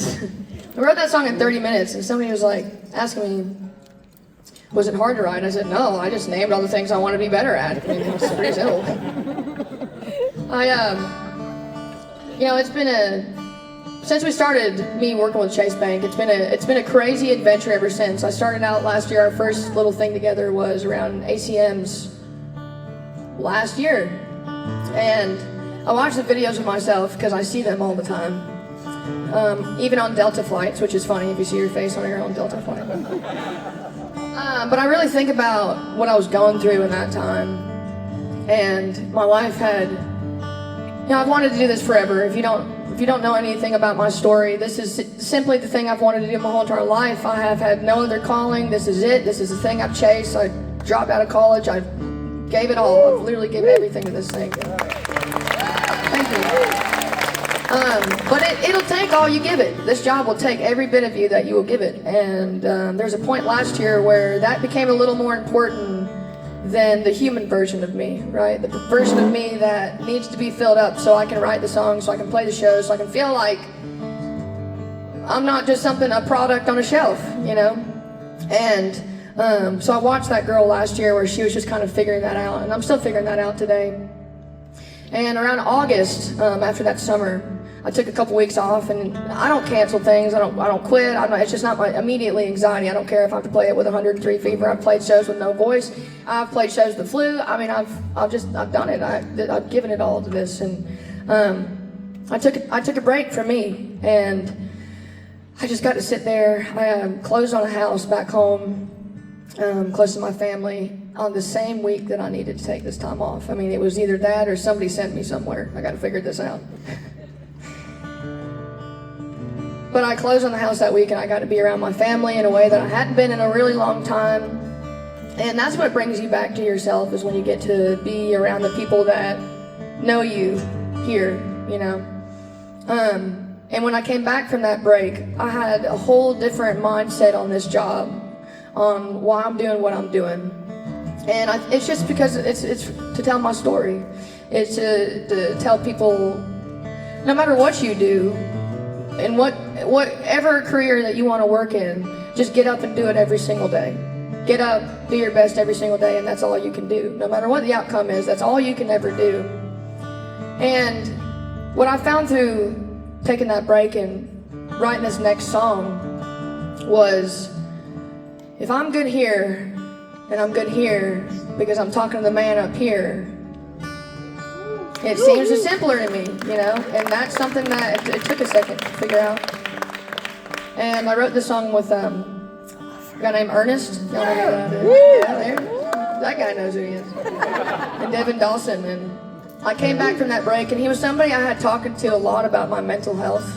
I wrote that song in 30 minutes, and somebody was like asking me, was it hard to write? I said, no, I just named all the things I want to be better at. I mean, it's pretty simple. It's been since we started me working with Chase Bank, it's been a crazy adventure ever since. I started out last year. Our first little thing together was around ACMs last year, and I watch the videos of myself because I see them all the time, even on Delta flights, which is funny if you see your face on your own Delta flight. But I really think about what I was going through in that time, and my life had, I've wanted to do this forever. If you don't know anything about my story, this is simply the thing I've wanted to do my whole entire life. I have had no other calling. This is it. This is the thing I've chased. I dropped out of college. I gave it all. I've literally given everything to this thing. Thank you. But it'll take all you give it. This job will take every bit of you that you will give it. And there's a point last year where that became a little more important than the human version of me, right? The version of me that needs to be filled up so I can write the songs, so I can play the shows, so I can feel like I'm not just a product on a shelf, And so I watched that girl last year where she was just kind of figuring that out, and I'm still figuring that out today. And around August, after that summer, I took a couple weeks off, and I don't cancel things. I don't quit. It's just not my immediately anxiety. I don't care if I have to play it with 103 fever. I've played shows with no voice. I've played shows with the flu. I mean, I've done it. I've given it all to this, and I took a break from me, and I just got to sit there. I closed on a house back home, close to my family, on the same week that I needed to take this time off. I mean, it was either that or somebody sent me somewhere. I got to figure this out. But I closed on the house that week, and I got to be around my family in a way that I hadn't been in a really long time. And that's what brings you back to yourself, is when you get to be around the people that know you here, And when I came back from that break, I had a whole different mindset on this job, on why I'm doing what I'm doing. And it's just because it's to tell my story. It's to tell people, no matter what you do, and whatever career that you want to work in, just get up and do it every single day. Get up, do your best every single day, and that's all you can do. No matter what the outcome is, that's all you can ever do. And what I found through taking that break and writing this next song was, if I'm good here, and I'm good here because I'm talking to the man up here, it seems simpler to me, and that's something that it took a second to figure out. And I wrote this song with a guy named Ernest. Y'all know who that is? Yeah, there. That guy knows who he is. And Devin Dawson. And I came back from that break, and he was somebody I had talking to a lot about my mental health,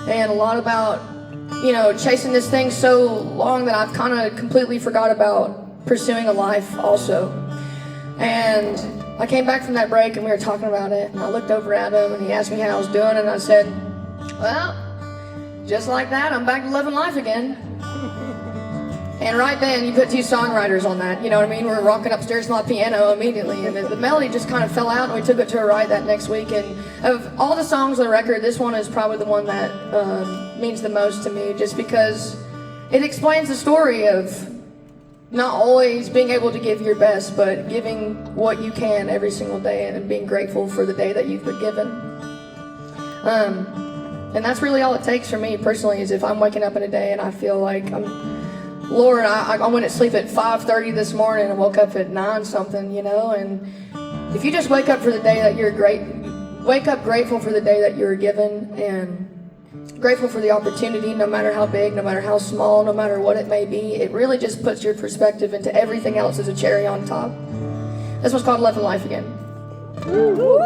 and a lot about, chasing this thing so long that I've kind of completely forgot about pursuing a life also. And I came back from that break, and we were talking about it, and I looked over at him, and he asked me how I was doing, and I said, well, just like that, I'm back to living life again. And right then, you put two songwriters on that, you know what I mean? We're rocking upstairs to my piano immediately, and the melody just kind of fell out, and we took it to a write that next week. And of all the songs on the record, this one is probably the one that means the most to me, just because it explains the story of not always being able to give your best, but giving what you can every single day, and being grateful for the day that you've been given. And that's really all it takes for me personally, is if I'm waking up in a day and I feel like Lord, I went to sleep at 5:30 this morning and woke up at 9 something, and if you just wake up for the day that wake up grateful for the day that you were given, and grateful for the opportunity, no matter how big, no matter how small, no matter what it may be, it really just puts your perspective into everything else as a cherry on top. This one's called Living Life Again.